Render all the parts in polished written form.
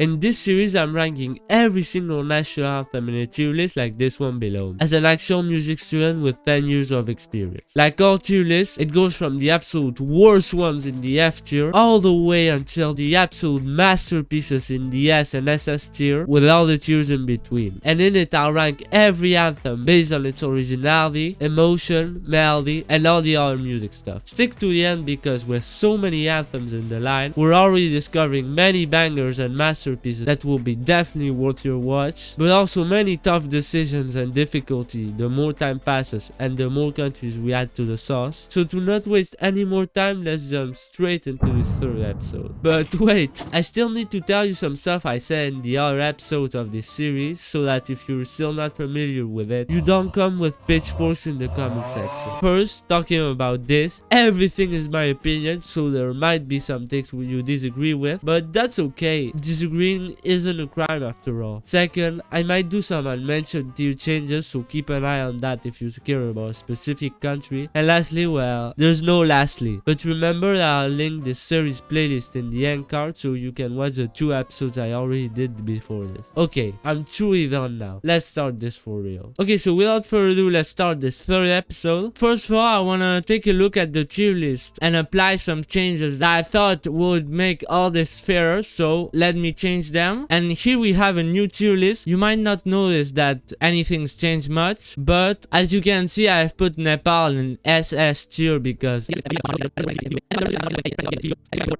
In this series, I'm ranking every single national anthem in a tier list like this one below, as an actual music student with 10 years of experience. Like all tier lists, it goes from the absolute worst ones in the F tier all the way until the absolute masterpieces in the S and SS tier, with all the tiers in between. And in it, I'll rank every anthem based on its originality, emotion, melody, and all the other music stuff. Stick to the end because with so many anthems in the line, we're already discovering many bangers and masterpieces that will be definitely worth your watch, but also many tough decisions and difficulty the more time passes and the more countries we add to the sauce. So to not waste any more time, let's jump straight into this third episode. But wait, I still need to tell you some stuff I said in the other episodes of this series, so that if you're still not familiar with it, you don't come with pitchforks in the comment section. First, talking about this, everything is my opinion, so there might be some takes you disagree with, but that's okay. Disagreeing isn't a crime after all. Second, I might do some unmentioned tier changes, so keep an eye on that if you care about a specific country. And lastly, well, there's no lastly, but remember that I'll link this series playlist in the end card so you can watch the 2 episodes I already did before this. Okay, I'm truly done now. Let's start this for real. Okay, so without further ado, let's start this third episode. First of all, I wanna take a look at the tier list and apply some changes that I thought would make all this fairer, so let me change them. And here we have a new tier list. You might not notice that anything's changed much, but as you can see, I've put Nepal in SS tier because...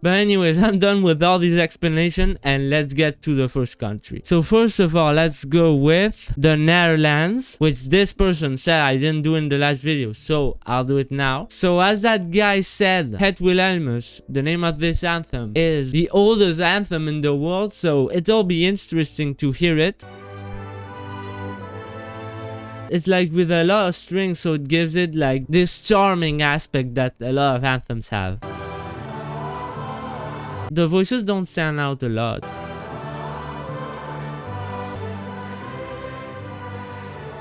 But anyways, I'm done with all these explanations and let's get to the first country. So first of all, let's go with the Netherlands, which this person said I didn't do in the last video, so I'll do it now. So as that guy said, Het Wilhelmus, the name of this anthem, is the oldest anthem in the world, so it'll be interesting to hear it. It's like with a lot of strings, so it gives it like this charming aspect that a lot of anthems have. The voices don't stand out a lot.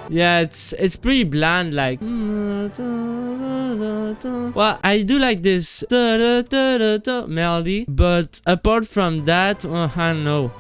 Yeah, it's pretty bland, like... Well, I do like this melody, but apart from that, I don't know.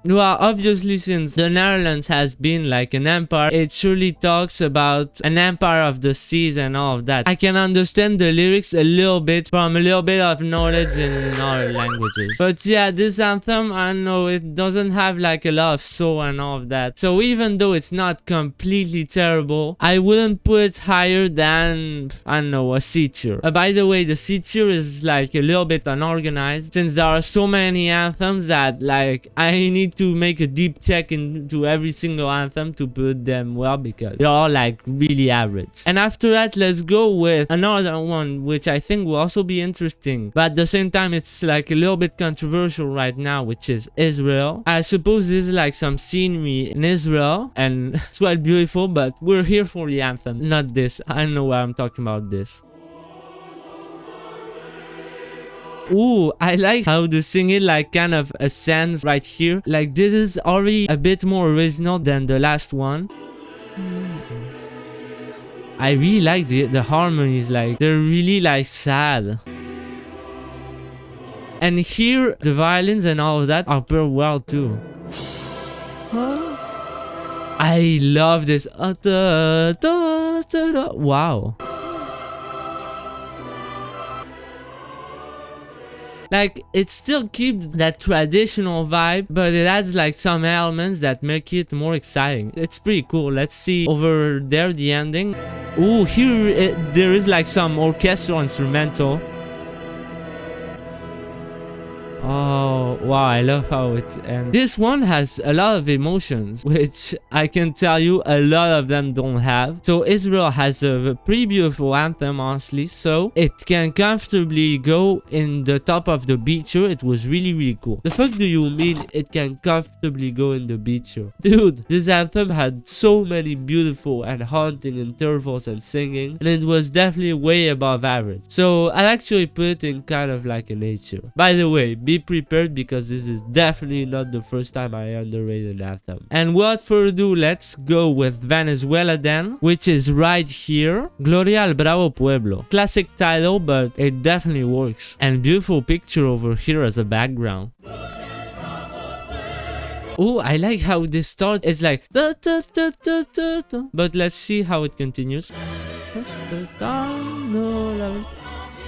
Well, obviously, since the Netherlands has been like an empire, it surely talks about an empire of the seas and all of that. I can understand the lyrics a little bit from a little bit of knowledge in other languages. But yeah, this anthem, I know it doesn't have like a lot of soul and all of that. So even though it's not completely terrible, I wouldn't put it higher than, I don't know, a C tier. By the way, the C tier is like a little bit unorganized, since there are so many anthems that like I need to make a deep check into every single anthem to put them well, because they're all like really average. And after that, let's go with another one which I think will also be interesting, but at the same time it's like a little bit controversial right now, which is Israel. I suppose this is like some scenery in Israel and it's quite beautiful, but we're here for the anthem, not this. I don't know why I'm talking about this. Ooh, I like how the singing like kind of ascends right here. Like this is already a bit more original than the last one. I really like the harmonies, like they're really like sad. And here the violins and all of that are very well too. I love this. Wow. Like, it still keeps that traditional vibe, but it adds like some elements that make it more exciting. It's pretty cool. Let's see over there the ending. Ooh, here there is like some orchestral instrumental. Oh, wow, I love how it ends. This one has a lot of emotions, which I can tell you a lot of them don't have. So Israel has a pretty beautiful anthem, honestly, so it can comfortably go in the top of the B tier. It was really cool. The fuck do you mean it can comfortably go in the B tier? Dude, this anthem had so many beautiful and haunting intervals and singing, and it was definitely way above average. So I'll actually put it in kind of like an A tier. By the way, be prepared because because this is definitely not the first time I underrated Anthem. And without further ado, let's go with Venezuela then, which is right here. Gloria al Bravo Pueblo. Classic title, but it definitely works. And beautiful picture over here as a background. Oh, I like how this starts. It's like da, da, da, da, da, da. But let's see how it continues.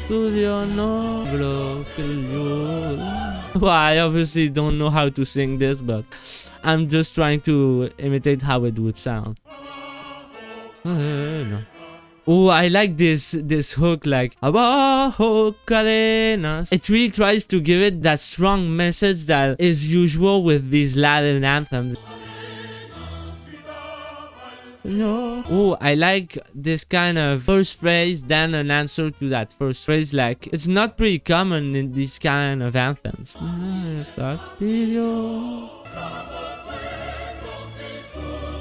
Well, I obviously don't know how to sing this, but I'm just trying to imitate how it would sound. Oh, I like this hook, like abajo cadenas. It really tries to give it that strong message that is usual with these Latin anthems. Oh, I like this kind of first phrase, then an answer to that first phrase. Like, it's not pretty common in these kind of anthems.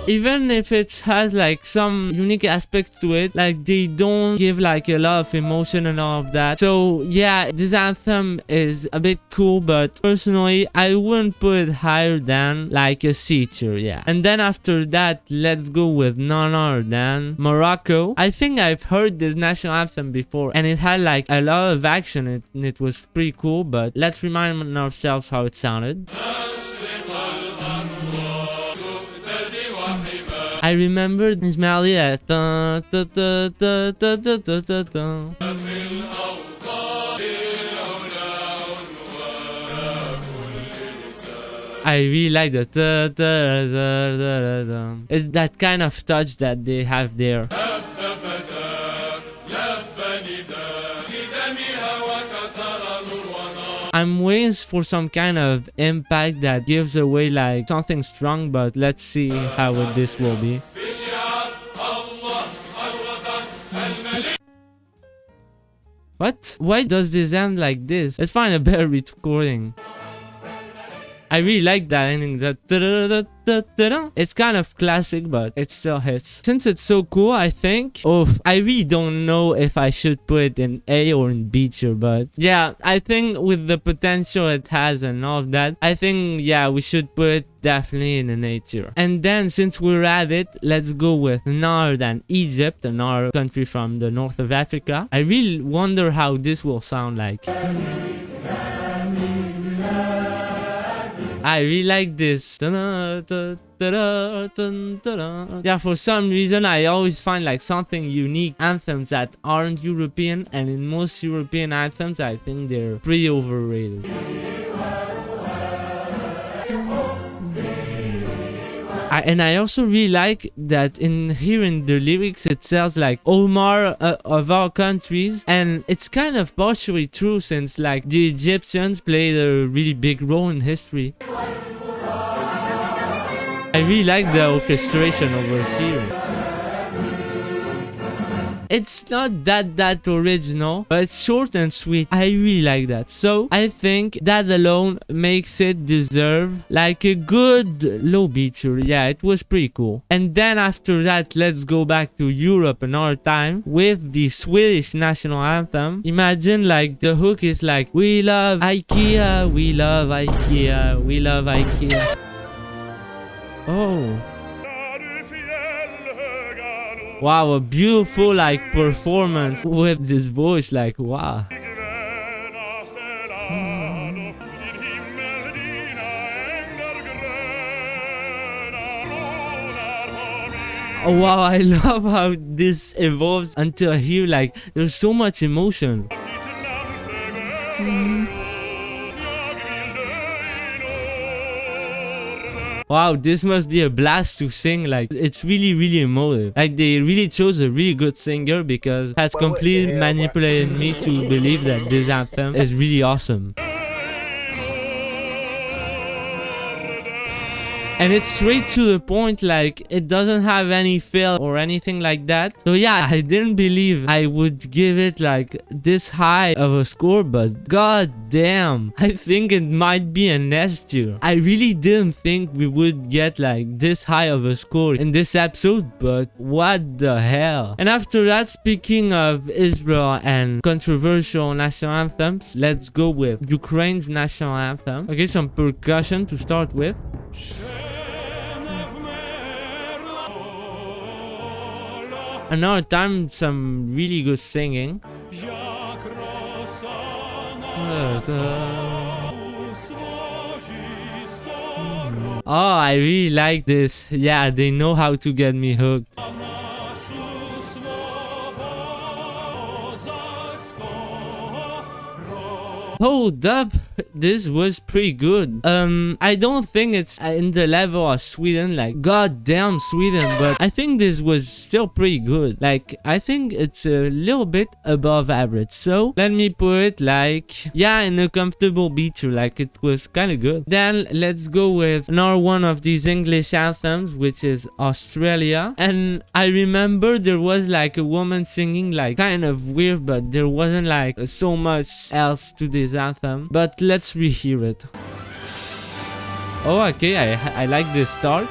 Even if it has like some unique aspects to it, like they don't give like a lot of emotion and all of that. So yeah, this anthem is a bit cool, but personally I wouldn't put it higher than like a C tier, yeah. And then after that, let's go with none other than Morocco. I think I've heard this national anthem before, and it had like a lot of action and it was pretty cool, but let's remind ourselves how it sounded. I remember this melody at I really like the it's that kind of touch that they have there. I'm waiting for some kind of impact that gives away like something strong, but let's see how this will be. What? Why does this end like this? Let's find a better recording. I really like that ending. It's kind of classic, but it still hits. Since it's so cool, I think, I really don't know if I should put it in A or in B tier, but yeah, I think with the potential it has and all of that, I think, yeah, we should put it definitely in an A tier. And then, since we're at it, let's go with none other than Egypt, another country from the north of Africa. I really wonder how this will sound like. I really like this. Yeah, for some reason I always find like something unique anthems that aren't European, and in most European anthems I think they're pretty overrated. And I also really like that in hearing the lyrics it sounds like Omar of our countries, and it's kind of partially true since like the Egyptians played a really big role in history. I really like the orchestration over here. It's not that original, but it's short and sweet. I really like that. So I think that alone makes it deserve like a good low B tier. Yeah, it was pretty cool. And then after that, let's go back to Europe another time with the Swedish national anthem. Imagine like the hook is like, we love IKEA, we love IKEA, we love IKEA. Oh. Wow, a beautiful like performance with this voice, like wow. Oh wow, I love how this evolves until here like there's so much emotion. Wow, this must be a blast to sing. Like, it's really emotive. Like, they really chose a really good singer, because it has completely manipulated me to believe that this anthem is really awesome. and it's straight to the point, like it doesn't have any fill or anything like that. So yeah, I didn't believe I would give it like this high of a score, but god damn, I think it might be an S tier. I really didn't think we would get like this high of a score in this episode, but what the hell. And after that, speaking of Israel and controversial national anthems, let's go with Ukraine's national anthem. Okay, some percussion to start with. Another time, some really good singing. Oh, I really like this. Yeah, they know how to get me hooked. Hold up, this was pretty good. I don't think it's in the level of Sweden, like goddamn Sweden, but I think this was still pretty good. Like, I think it's a little bit above average. So let me put it like, yeah, in a comfortable B tier, like it was kind of good. Then let's go with another one of these English anthems, which is Australia. And I remember there was like a woman singing, like kind of weird, but there wasn't like so much else to this anthem. But let's rehear it. Oh, okay, I like this start.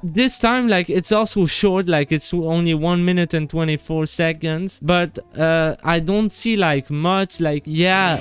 This time, like, it's also short, like it's only 1 minute and 24 seconds, but I don't see like much, like, yeah,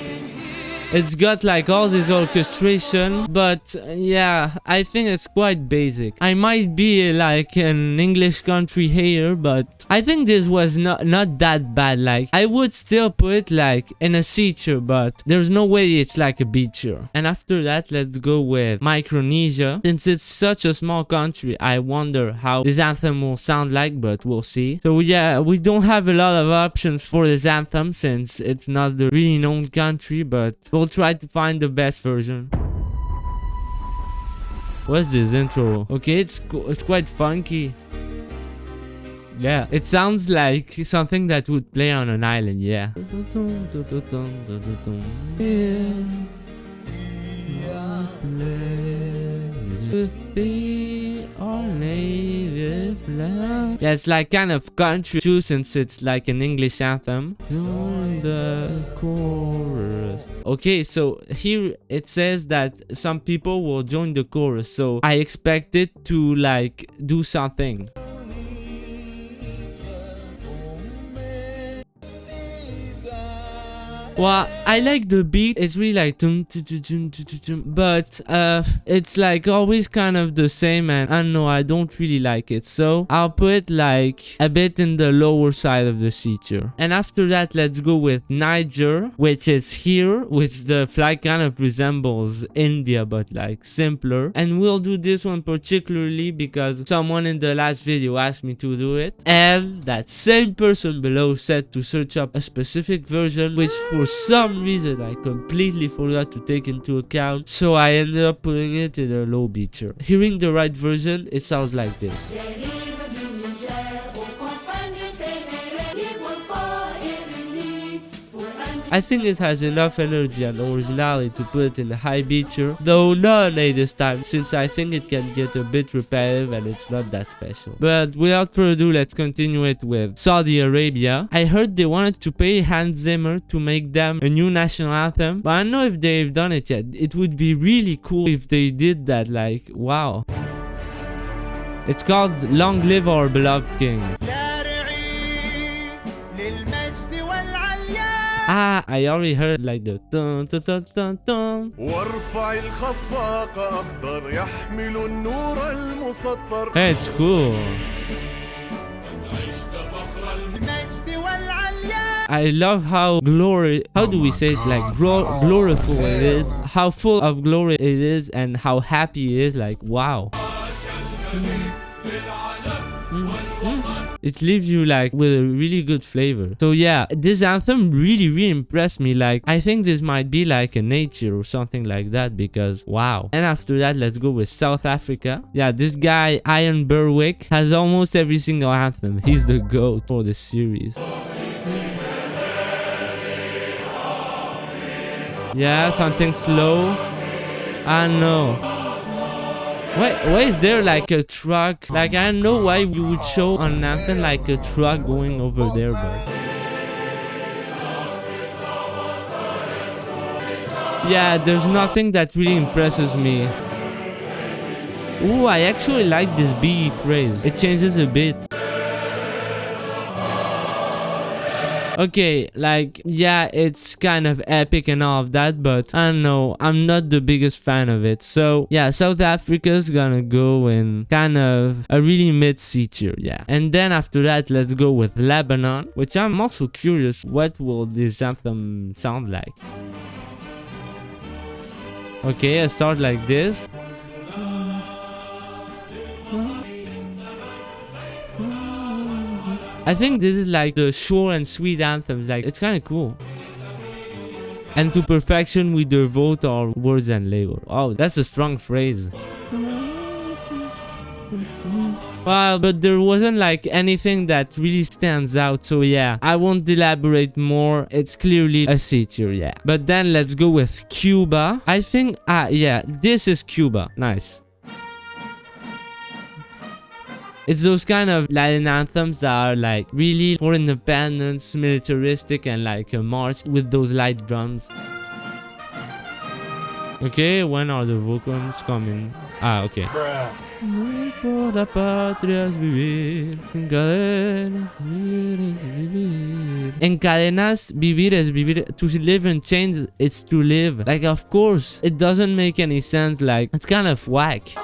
it's got like all this orchestration, but yeah, I think it's quite basic. I might be like an English country hater, but I think this was not that bad. Like, I would still put it like in a C tier, but there's no way it's like a B tier. And after that, let's go with Micronesia. Since it's such a small country, I wonder how this anthem will sound like, but we'll see. So yeah, we don't have a lot of options for this anthem since it's not a really known country, but we'll try to find the best version. What's this intro? Okay, it's quite funky. Yeah, it sounds like something that would play on an island, yeah. Yeah, it's like kind of country too, since it's like an English anthem. The chorus. Okay, so here it says that some people will join the chorus, so I expect it to like do something. Well, I like the beat. It's really like but it's like always kind of the same, and I don't know, I don't really like it. So I'll put it like a bit in the lower side of the C tier. And after that, let's go with Niger, which is here, which the flag kind of resembles India, but like simpler. And we'll do this one particularly because someone in the last video asked me to do it, and that same person below said to search up a specific version, which for some reason I completely forgot to take into account, so I ended up putting it in a low B tier. Hearing the right version, it sounds like this. I think it has enough energy and originality to put it in a high B tier, though not an A this time, since I think it can get a bit repetitive and it's not that special. But without further ado, let's continue it with Saudi Arabia. I heard they wanted to pay Hans Zimmer to make them a new national anthem, but I don't know if they've done it yet. It would be really cool if they did that, like, wow. It's called Long Live Our Beloved King. Ah, I already heard like the dun dun dun dun dun. Hey, it's cool. I love how how do we say it, like gloriful it is, how full of glory it is, and how happy it is, like wow. It leaves you like with a really good flavor. So yeah, this anthem really impressed me. Like I think this might be like a nature or something like that, because wow. And after that, let's go with South Africa. Yeah, this guy Ian Berwick has almost every single anthem. He's the GOAT for the series. Yeah, something slow. I know. Wait, why is there like a truck? Like I don't know why you would show on Anthem like a truck going over there, but yeah, there's nothing that really impresses me. Ooh, I actually like this B phrase. It changes a bit. Okay, like, yeah, it's kind of epic and all of that, but I don't know, I'm not the biggest fan of it. So, yeah, South Africa's gonna go in kind of a really mid-C tier, yeah. And then after that, let's go with Lebanon, which I'm also curious, what will this anthem sound like? Okay, I start like this. I think this is like the short and sweet anthems, like it's kind of cool. And to perfection we devote our words and labor. Oh, that's a strong phrase. Well, but there wasn't like anything that really stands out, so yeah, I won't elaborate more. It's clearly a C tier, yeah. But then let's go with Cuba. I think, yeah, this is Cuba. Nice. It's those kind of Latin anthems that are like really for independence, militaristic, and like a march with those light drums. Okay, when are the vocals coming? Okay. Encadenas, vivir es vivir. To live in chains, it's to live. Like, of course, it doesn't make any sense. Like, it's kind of whack.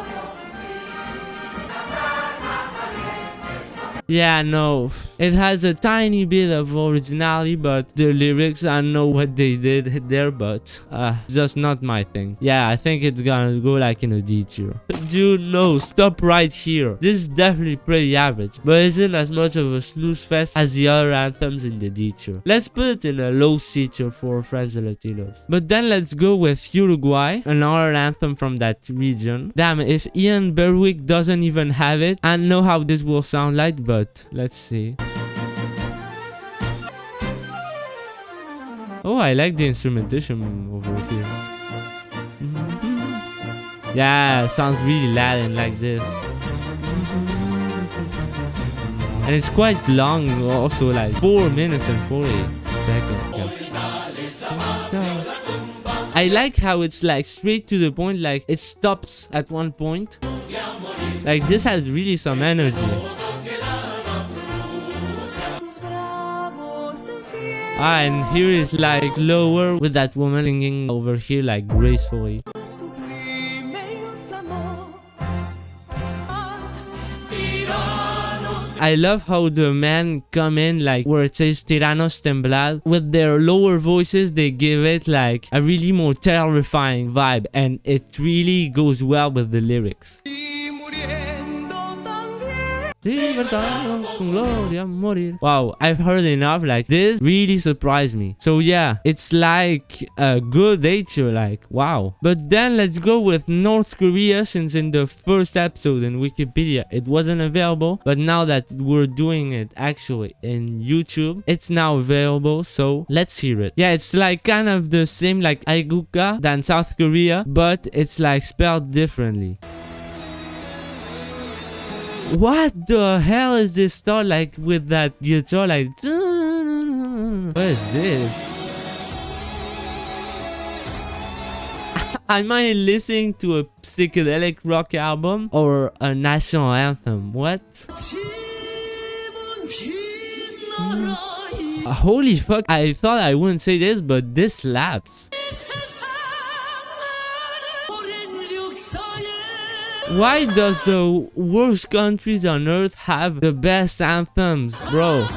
Yeah, no, it has a tiny bit of originality, but the lyrics, I know what they did there, but just not my thing. Yeah, I think it's gonna go like in a D tier. Dude, no, stop right here. This is definitely pretty average, but isn't as much of a snooze fest as the other anthems in the D tier. Let's put it in a low C tier for Friends and Latinos. But then let's go with Uruguay, another anthem from that region. Damn, if Ian Berwick doesn't even have it, I don't know how this will sound like, but let's see. Oh, I like the instrumentation over here. Yeah, sounds really Latin like this. And it's quite long also, like 4 minutes and 40 seconds. I like how it's like straight to the point, like it stops at one point. Like this has really some energy. And here is like lower with that woman singing over here like gracefully. I love how the men come in like where it says Tiranos Temblad. With their lower voices, they give it like a really more terrifying vibe, and it really goes well with the lyrics. Wow, I've heard enough. Like this really surprised me. So yeah, it's like a good A tier, like wow. But then let's go with North Korea, since in the first episode in Wikipedia it wasn't available, but now that we're doing it actually in YouTube, it's now available, so let's hear it. Yeah, it's like kind of the same like Aiguka than South Korea, but it's like spelled differently. What the hell is this start like with that guitar, like what is this? Am I listening to a psychedelic rock album or a national anthem? What? Holy fuck, I thought I wouldn't say this, but this slaps. Why does the worst countries on earth have the best anthems, bro?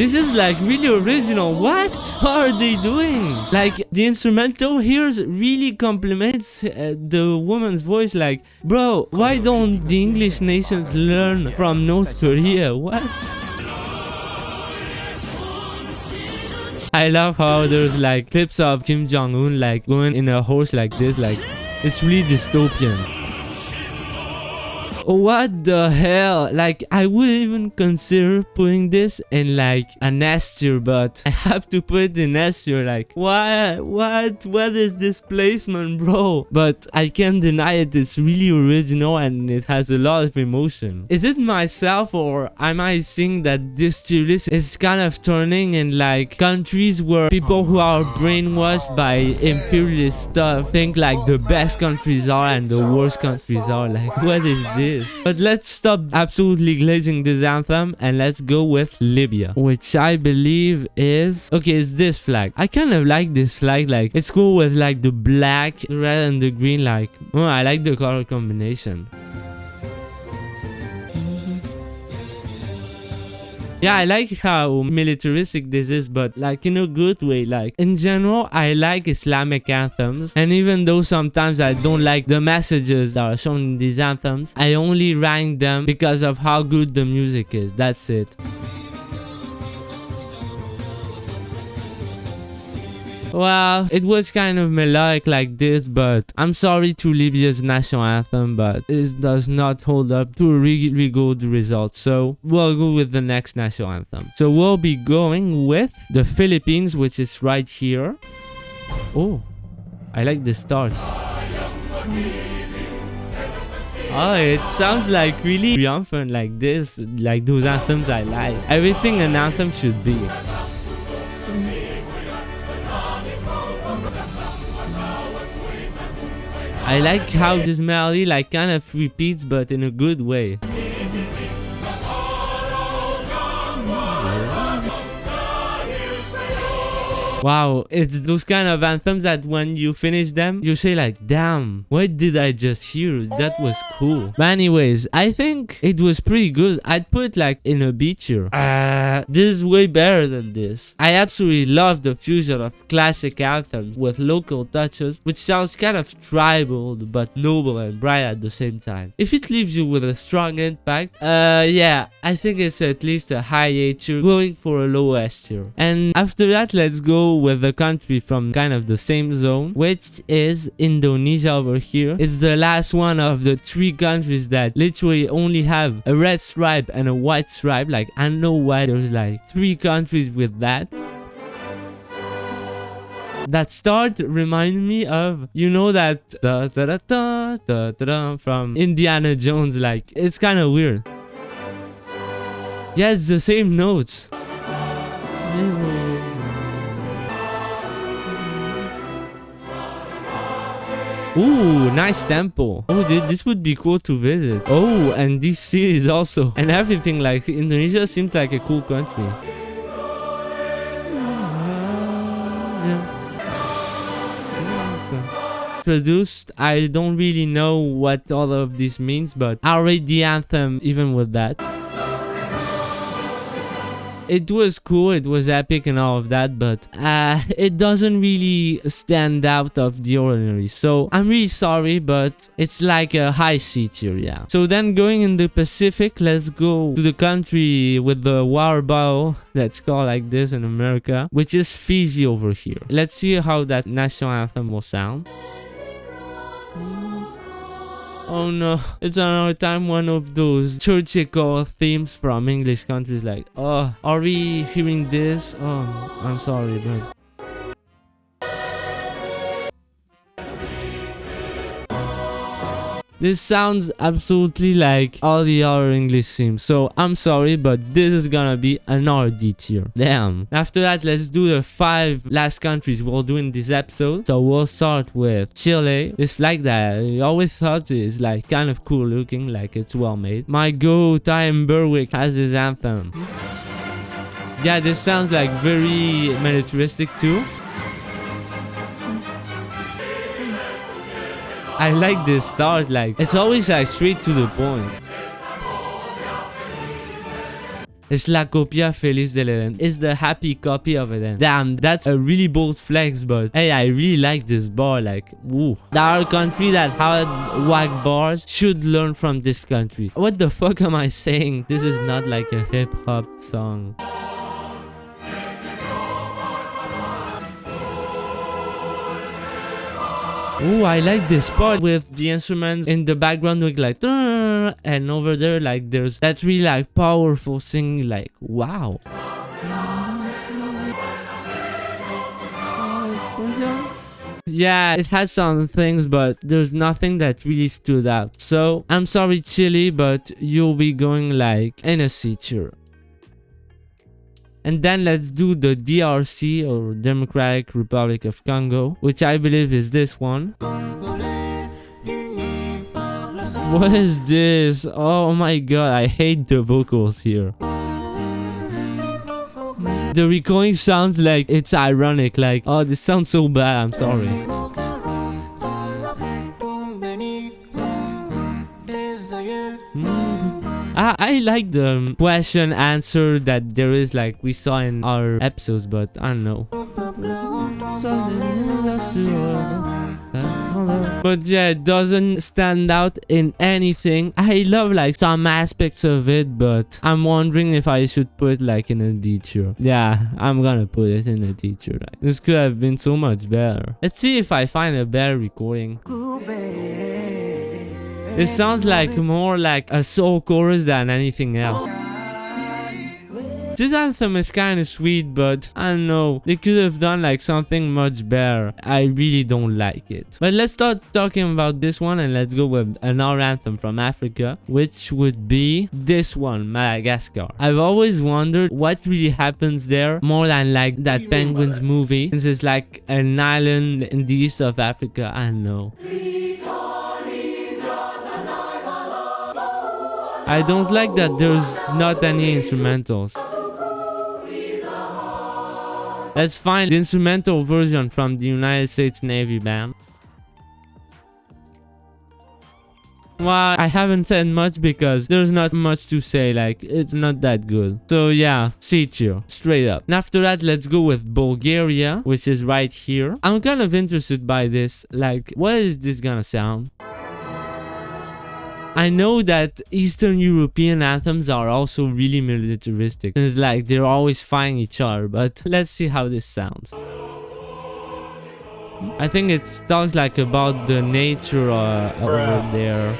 This is like really original. What are they doing? Like the instrumental here really complements the woman's voice. Like, bro, why don't the English nations learn from North Korea? What? I love how there's like clips of Kim Jong-un like going in a horse like this. Like, it's really dystopian. What the hell? Like, I wouldn't even consider putting this in like an S tier, but I have to put it in S tier. Like, what is this placement, bro? But I can't deny it. It's really original and it has a lot of emotion. Is it myself, or am I seeing that this tier list is kind of turning in like countries where people who are brainwashed by imperialist stuff think like the best countries are and the worst countries are? Like, what is this? But let's stop absolutely glazing this anthem and let's go with Libya, which I believe is okay. It's this flag. I kind of like this flag. Like, it's cool with like the black, the red, and the green. Like, oh, I like the color combination. Yeah, I like how militaristic this is, but like in a good way. Like, in general, I like Islamic anthems, and even though sometimes I don't like the messages that are shown in these anthems, I only rank them because of how good the music is. That's it. Well, it was kind of melodic like this, but I'm sorry to Libya's national anthem, but it does not hold up to a really good result. So we'll go with the next national anthem. So we'll be going with the Philippines, which is right here. Oh, I like the start. Oh, it sounds like really triumphant like this, like those anthems I like. Everything an anthem should be. I like how this melody like kind of repeats, but in a good way. Wow, it's those kind of anthems that when you finish them, you say like, damn, what did I just hear? That was cool. But anyways, I think it was pretty good. I'd put it like in a B tier. This is way better than this. I absolutely love the fusion of classic anthems with local touches, which sounds kind of tribal but noble and bright at the same time. If it leaves you with a strong impact, yeah, I think it's at least a high A tier, going for a low S tier. And after that, let's go with a country from kind of the same zone, which is Indonesia over here. It's the last one of the 3 countries that literally only have a red stripe and a white stripe. Like, I don't know why there's like 3 countries with that. That start reminded me of, you know, that da da da da da da from Indiana Jones. Like, it's kind of weird. Yeah, it's the same notes. Ooh, nice tempo. Oh, this would be cool to visit. Oh, and these cities also. And everything, like, Indonesia seems like a cool country. Yeah. Produced, I don't really know what all of this means, but I'll rate the anthem even with that. It was cool, it was epic and all of that, but it doesn't really stand out of the ordinary. So I'm really sorry, but it's like a high C tier, yeah. So then going in the Pacific, let's go to the country with the water bottle that's called like this in America, which is Fiji over here. Let's see how that national anthem will sound. Oh no, it's another time one of those churchical themes from English countries. Like, oh, are we hearing this? Oh, I'm sorry, but... This sounds absolutely like all the other English themes, so I'm sorry, but this is gonna be another D tier. Damn. After that, let's do the 5 last countries we'll do in this episode. So we'll start with Chile. This flag that I always thought is like kind of cool looking, like it's well made. My goat, Ian Berwick, has his anthem. Yeah, this sounds like very militaristic too. I like this start, like, it's always like straight to the point. Es la copia feliz del Eden. It's the happy copy of Eden. Damn, that's a really bold flex, but hey, I really like this bar. Like, woo. Our country that had whack bars should learn from this country. What the fuck am I saying? This is not like a hip-hop song. Oh, I like this part with the instruments in the background with like, and over there like there's that really like powerful singing, like wow. Yeah, it has some things, but there's nothing that really stood out. So I'm sorry, Chile, but you'll be going like in a C tier. And then let's do the DRC, or Democratic Republic of Congo, which I believe is this one. What is this? Oh my god, I hate the vocals here. The recording sounds like it's ironic, like, oh, this sounds so bad, I'm sorry. I like the question answer that there is, like we saw in our episodes, but I don't know. But yeah, it doesn't stand out in anything. I love like some aspects of it, but I'm wondering if I should put like in a D tier. Yeah, I'm gonna put it in a D tier. Like, this could have been so much better. Let's see if I find a better recording. It sounds like more like a soul chorus than anything else. This anthem is kind of sweet, but I don't know, they could have done like something much better. I really don't like it. But let's start talking about this one, and let's go with another anthem from Africa, which would be this one, Madagascar. I've always wondered what really happens there, more than like that Penguins movie, since it's like an island in the east of Africa. I don't know. I don't like that there's not any instrumentals. Let's find the instrumental version from the United States Navy Band. Well, I haven't said much because there's not much to say, like it's not that good. So yeah, C tier, straight up. And after that, let's go with Bulgaria, which is right here. I'm kind of interested by this, like what is this gonna sound? I know that Eastern European anthems are also really militaristic. It's like they're always fighting each other, but let's see how this sounds. I think it talks like about the nature over there.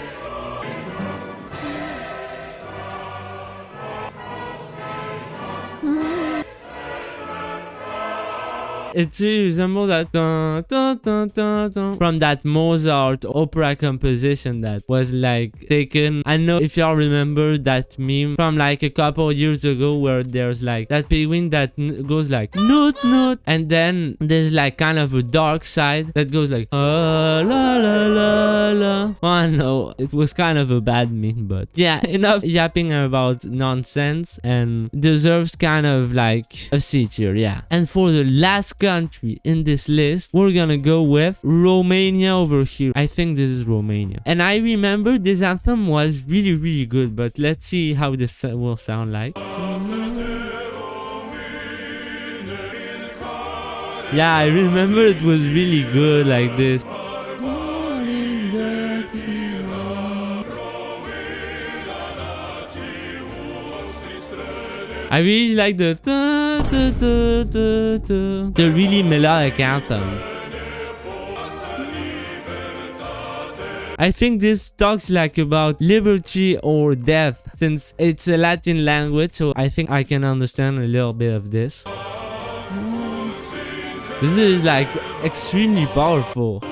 It resembles that dun, dun, dun, dun, dun, from that Mozart opera composition that was like taken. I know if y'all remember that meme from like a couple years ago where there's like that penguin that goes like noot noot, and then there's like kind of a dark side that goes like la la la la. I know it was kind of a bad meme, but yeah, enough yapping about nonsense, and deserves kind of like a C tier, yeah. And for the last country in this list, we're gonna go with Romania over here. I think this is Romania, and I remember this anthem was really good, but let's see how this will sound like. Yeah, I remember it was really good like this. I really like the really melodic anthem. I think this talks like about liberty or death, since it's a Latin language, so I think I can understand a little bit of this. This is like extremely powerful.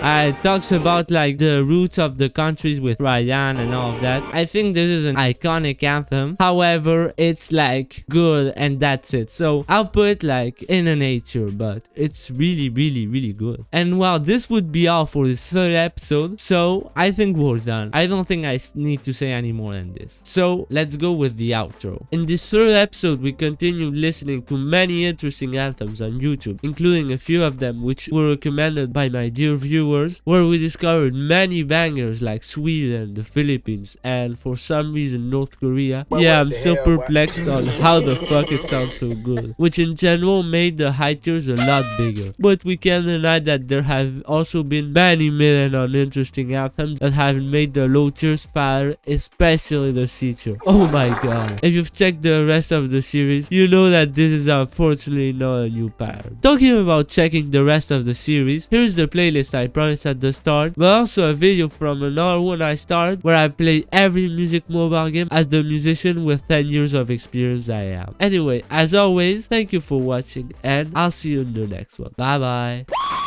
It talks about like the roots of the countries with Ryan and all of that. I think this is an iconic anthem. However, it's like good and that's it. So I'll put like in a nature, but it's really good. And well, this would be all for this third episode. So I think we're done. I don't think I need to say any more than this. So let's go with the outro. In this third episode, we continued listening to many interesting anthems on YouTube, including a few of them which were recommended by my dear viewers tours where we discovered many bangers like Sweden, the Philippines, and for some reason North Korea. Yeah, I'm still perplexed on how the fuck it sounds so good, which in general made the high tiers a lot bigger. But we can't deny that there have also been many million uninteresting anthems that have made the low tiers fire, especially the C tier. Oh my god. If you've checked the rest of the series, you know that this is unfortunately not a new pattern. Talking about checking the rest of the series, here's the playlist I promised at the start, but also a video from another one I started where I play every music mobile game as the musician with 10 years of experience I am. Anyway, as always, thank you for watching and I'll see you in the next one. Bye bye.